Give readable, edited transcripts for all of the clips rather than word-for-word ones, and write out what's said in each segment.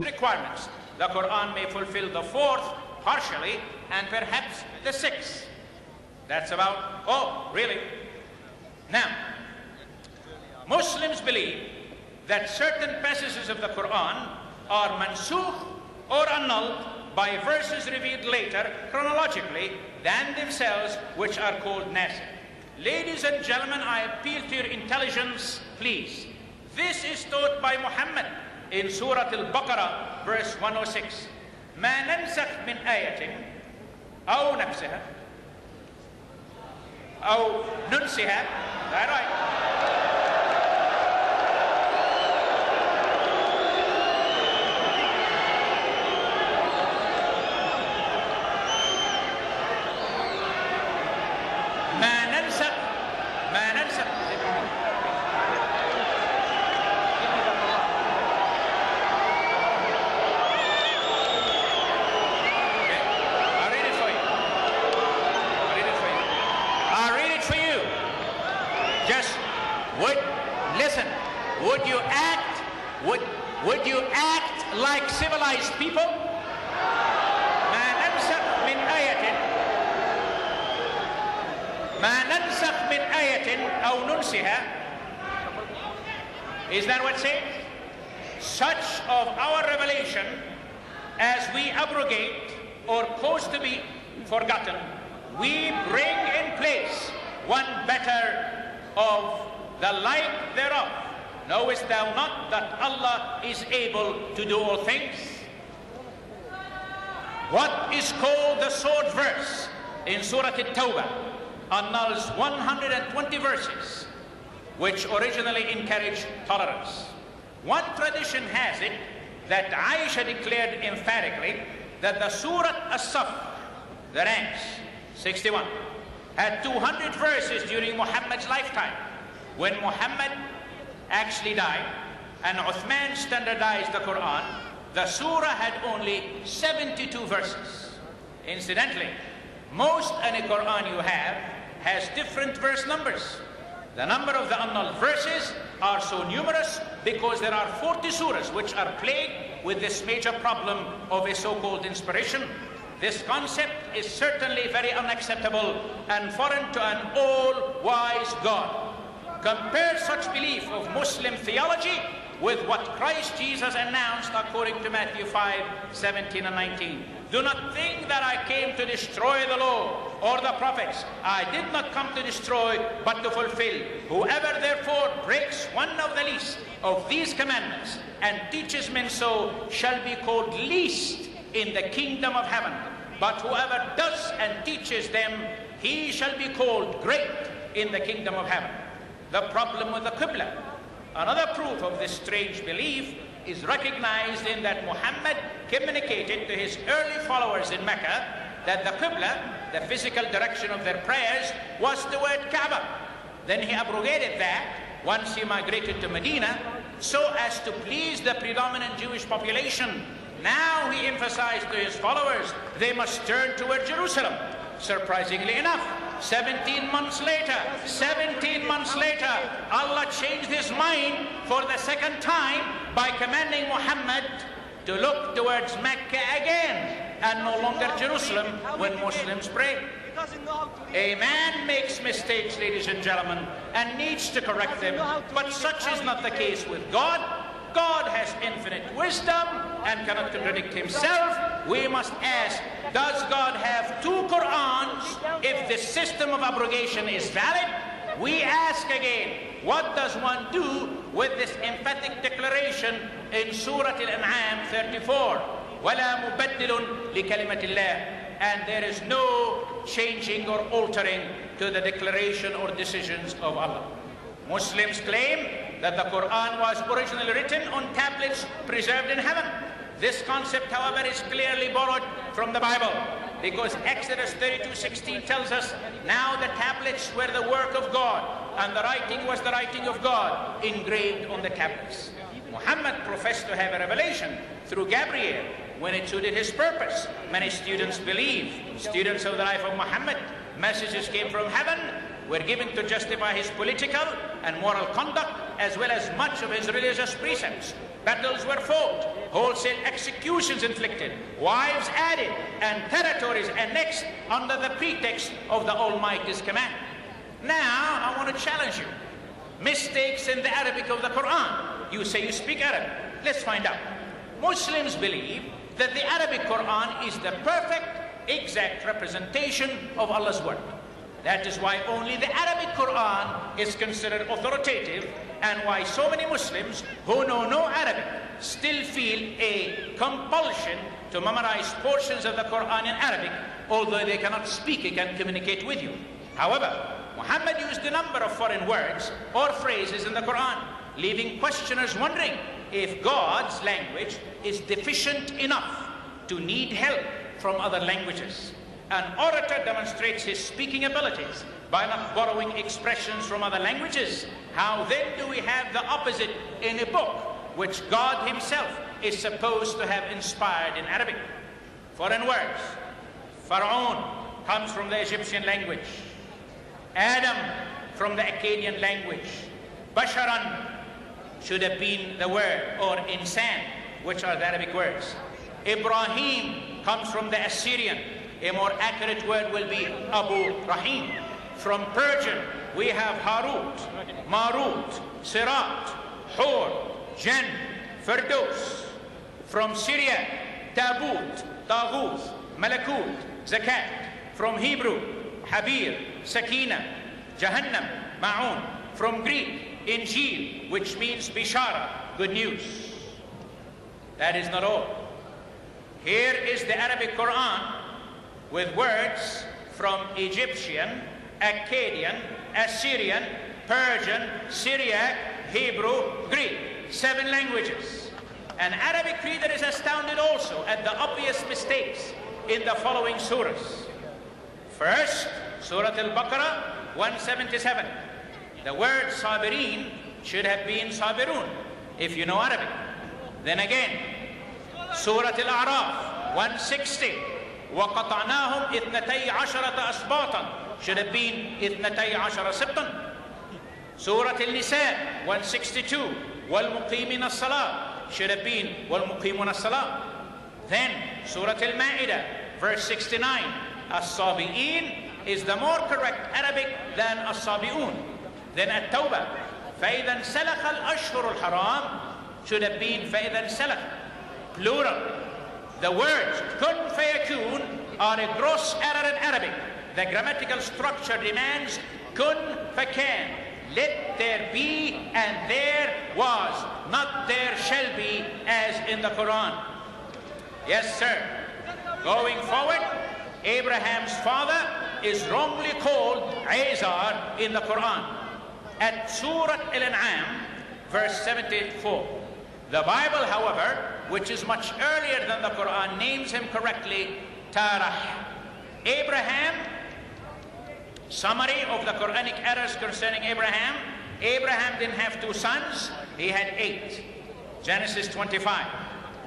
requirements. The Quran may fulfill the fourth partially and perhaps the sixth. That's about, oh, really? Now, Muslims believe that certain passages of the Quran are mansukh or annulled by verses revealed later chronologically than themselves, which are called nasikh. Ladies and gentlemen, I appeal to your intelligence, please. This is taught by Mohammed in Surah Al-Baqarah, verse 106. ما ننسخ من آية أو نفسها أو ننسها. That right? Would you act like civilized people? ما ننسخ من آية ما ننسخ من آية أو ننسها. Is that what it says? Such of our revelation as we abrogate or cause to be forgotten, we bring in place one better of the like thereof. Knowest thou not that Allah is able to do all things? What is called the sword verse in Surah At-Tawbah annuls 120 verses which originally encouraged tolerance. One tradition has it that Aisha declared emphatically that the Surah As-Saff, the ranks, 61, had 200 verses during Muhammad's lifetime. When Muhammad actually died and Uthman standardized the Quran, the surah had only 72 verses. Incidentally, most any Quran you have has different verse numbers. The number of the annulled verses are so numerous because there are 40 surahs which are plagued with this major problem of a so-called inspiration. This concept is certainly very unacceptable and foreign to an all-wise God. Compare such belief of Muslim theology with what Christ Jesus announced according to Matthew 5:17 and 19. Do not think that I came to destroy the law or the prophets. I did not come to destroy, but to fulfill. Whoever therefore breaks one of the least of these commandments and teaches men so shall be called least in the kingdom of heaven. But whoever does and teaches them, he shall be called great in the kingdom of heaven. The problem with the Qibla. Another proof of this strange belief is recognized in that Muhammad communicated to his early followers in Mecca that the Qibla, the physical direction of their prayers, was toward Kaaba. Then he abrogated that once he migrated to Medina so as to please the predominant Jewish population. Now he emphasized to his followers they must turn toward Jerusalem. Surprisingly enough, 17 months later, Allah changed his mind for the second time by commanding Muhammad to look towards Mecca again and no longer Jerusalem when Muslims pray. A man makes mistakes, ladies and gentlemen, and needs to correct them, but such is not the case with God. God has infinite wisdom and cannot contradict himself. We must ask, does God have two Qur'ans if the system of abrogation is valid? We ask again, what does one do with this emphatic declaration in Surah Al-An'am 34? وَلَا مُبَدِّلٌ لِكَلِمَةِ اللَّهِ. And there is no changing or altering to the declaration or decisions of Allah. Muslims claim that the Quran was originally written on tablets preserved in heaven. This concept, however, is clearly borrowed from the Bible, because Exodus 32:16 tells us, now the tablets were the work of God, and the writing was the writing of God, engraved on the tablets. Muhammad professed to have a revelation through Gabriel when it suited his purpose. Many students believe, students of the life of Muhammad, messages came from heaven, were given to justify his political and moral conduct, as well as much of his religious precepts. Battles were fought, wholesale executions inflicted, wives added, and territories annexed under the pretext of the Almighty's command. Now, I want to challenge you. Mistakes in the Arabic of the Quran. You say you speak Arabic. Let's find out. Muslims believe that the Arabic Quran is the perfect, exact representation of Allah's word. That is why only the Arabic Quran is considered authoritative, and why so many Muslims who know no Arabic still feel a compulsion to memorize portions of the Quran in Arabic, although they cannot speak it and communicate with you. However, Muhammad used a number of foreign words or phrases in the Quran, leaving questioners wondering if God's language is deficient enough to need help from other languages. An orator demonstrates his speaking abilities by not borrowing expressions from other languages. How then do we have the opposite in a book which God himself is supposed to have inspired in Arabic? Foreign words. Pharaoh comes from the Egyptian language. Adam from the Akkadian language. Basharan should have been the word, or insan, which are the Arabic words. Ibrahim comes from the Assyrian. A more accurate word will be Abu Rahim. From Persian, we have Harut, Marut, Sirat, Hur, Jan, Firdaus. From Syria, Tabut, Taghut, Malakut, Zakat. From Hebrew, Habir, Sakina, Jahannam, Ma'un. From Greek, Injil, which means Bishara, good news. That is not all. Here is the Arabic Quran with words from Egyptian, Akkadian, Assyrian, Persian, Syriac, Hebrew, Greek. 7 languages. An Arabic reader is astounded also at the obvious mistakes in the following surahs. First, Surah Al-Baqarah 177. The word Sabirin should have been Sabirun, if you know Arabic. Then again, Surah Al-A'raf 160. وَقَطَعْنَاهُمْ إِثْنَتَيْ عَشَرَةَ أَسْبَاطًا should have been إِثْنَتَيْ عَشَرَ سِبْطًا. Surah Al-Nisa 162. وَالْمُقِيمِينَ الصَّلَاةِ should have been وَالْمُقِيمُونَ الصَّلَاةِ. Then Surah Al-Ma'idah verse 69. As-Sabi'in is the more correct Arabic than As-Sabi'un. Then At-Tawbah, فَإِذَا انْسَلَخَ الْأَشْهُرُ الْحَرَامِ should have been فَإِذَا انْسَلَخ, plural. The words kun fayakun are a gross error in Arabic. The grammatical structure demands kun fakan, let there be and there was, not there shall be, as in the Quran. Yes, sir. Going forward, Abraham's father is wrongly called Azar in the Quran. At Surah Al-An'am, verse 74. The Bible, however, which is much earlier than the Quran, names him correctly Tarah. Abraham, summary of the Quranic errors concerning Abraham. Abraham didn't have 2 sons, he had 8. Genesis 25.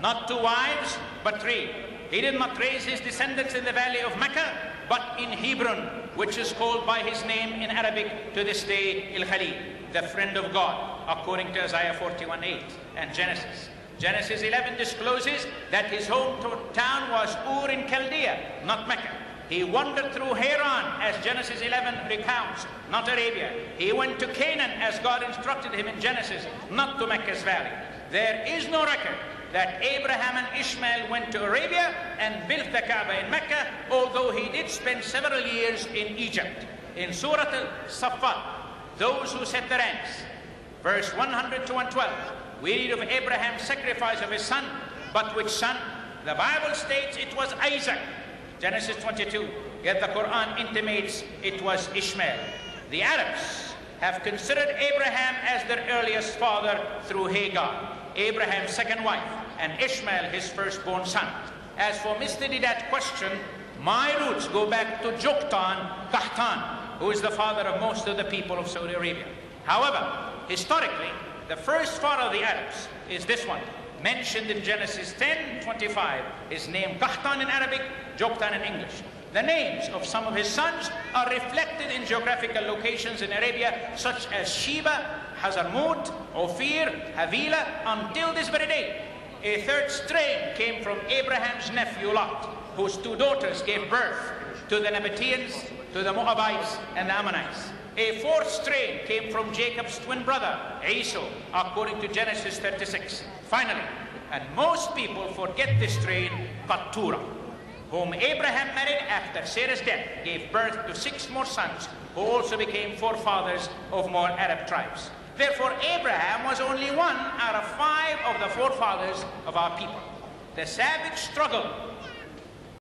Not 2 wives, but 3. He did not raise his descendants in the valley of Mecca, but in Hebron, which is called by his name in Arabic to this day, Al-Khalil, the friend of God, according to Isaiah 41:8 and Genesis. Genesis 11 discloses that his hometown was Ur in Chaldea, not Mecca. He wandered through Haran, as Genesis 11 recounts, not Arabia. He went to Canaan, as God instructed him in Genesis, not to Mecca's valley. There is no record that Abraham and Ishmael went to Arabia and built the Kaaba in Mecca, although he did spend several years in Egypt. In Surah Al-Saffat, those who set the ranks, verse 100 to 112, we read of Abraham's sacrifice of his son. But which son? The Bible states it was Isaac, Genesis 22, yet the Quran intimates it was Ishmael. The Arabs have considered Abraham as their earliest father through Hagar, Abraham's second wife, and Ishmael his firstborn son. As for Mr. Deedat's question, my roots go back to Joktan Kahtan, who is the father of most of the people of Saudi Arabia. However, historically, the first father of the Arabs is this one, mentioned in Genesis 10:25. His name Kahtan in Arabic, Joktan in English. The names of some of his sons are reflected in geographical locations in Arabia, such as Sheba, Hazarmut, Ophir, Havila, until this very day. A third strain came from Abraham's nephew Lot, whose two daughters gave birth to the Nabateans, to the Moabites, and the Ammonites. A fourth strain came from Jacob's twin brother, Esau, according to Genesis 36. Finally, and most people forget this strain, Keturah, whom Abraham married after Sarah's death, gave birth to 6 more sons, who also became forefathers of more Arab tribes. Therefore, Abraham was only 1 out of 5 of the forefathers of our people. The savage struggle